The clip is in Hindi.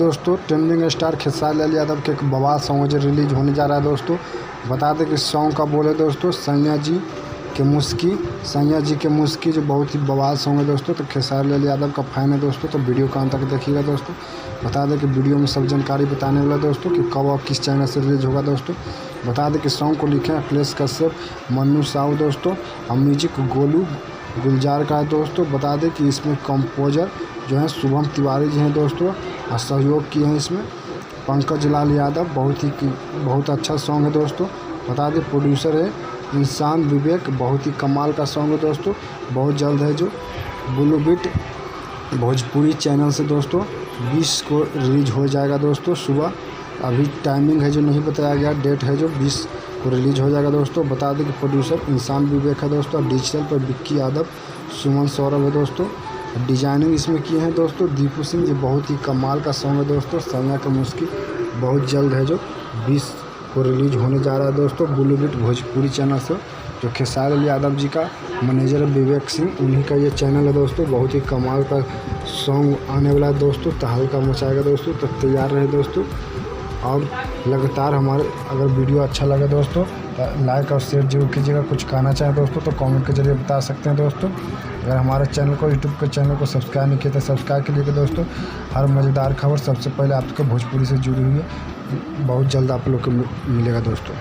दोस्तों, ट्रेंडिंग स्टार खेसारी लाल यादव के एक बवाल सॉन्ग जो रिलीज होने जा रहा है दोस्तों। बता दें कि सॉन्ग का बोले दोस्तों सैया जी के मुस्की जो बहुत ही बवाल सॉन्ग है दोस्तों। तो खेसारी लाल यादव का फैन है दोस्तों, तो वीडियो को अंत तक देखिएगा दोस्तों। बता दें कि वीडियो में सब जानकारी बताने वाला दोस्तों कि कब और किस चैनल से रिलीज होगा दोस्तों। बता दें कि सॉन्ग को लिखे हैं अखिलेश कश्यप, मन्नू साहू दोस्तों, और म्यूजिक गोलू गुलजार का है दोस्तों। बता दें कि इसमें कंपोजर जो है शुभम तिवारी जी हैं दोस्तों, और सहयोग किए हैं इसमें पंकज लाल यादव। बहुत अच्छा सॉन्ग है दोस्तों। बता दें प्रोड्यूसर है इंसान विवेक। बहुत ही कमाल का सॉन्ग है दोस्तों। बहुत जल्द है जो ब्लू बीट भोजपुरी चैनल से दोस्तों 20 को रिलीज हो जाएगा दोस्तों सुबह। अभी टाइमिंग है जो नहीं बताया गया, डेट है जो 20 को रिलीज हो जाएगा दोस्तों। बता दें कि प्रोड्यूसर इंसान विवेक है दोस्तों, डिजिटल पर विक्की यादव, सुमन सौरभ है दोस्तों। डिजाइनिंग इसमें किए हैं दोस्तों दीपू सिंह। ये बहुत ही कमाल का सॉन्ग है दोस्तों सैया का मुस्की। बहुत जल्द है जो 20 को रिलीज होने जा रहा है दोस्तों ब्लू बीट भोजपुरी चैनल से। जो खेसारी लाल यादव जी का मैनेजर विवेक सिंह, उन्हीं का ये चैनल है दोस्तों। बहुत ही कमाल का सॉन्ग आने वाला है दोस्तों, तहलका मचाएगा दोस्तों। तो तैयार रहे दोस्तों, और लगातार हमारे अगर वीडियो अच्छा लगे दोस्तों तो लाइक और शेयर जरूर कीजिएगा। कुछ कहना चाहें दोस्तों तो कमेंट के जरिए बता सकते हैं दोस्तों। अगर हमारे चैनल को यूट्यूब के चैनल को सब्सक्राइब नहीं किया तो सब्सक्राइब कीजिएगा दोस्तों। हर मज़ेदार खबर सबसे पहले आप तक भोजपुरी से जुड़ी हुई है, बहुत जल्द आप लोग को मिलेगा दोस्तों।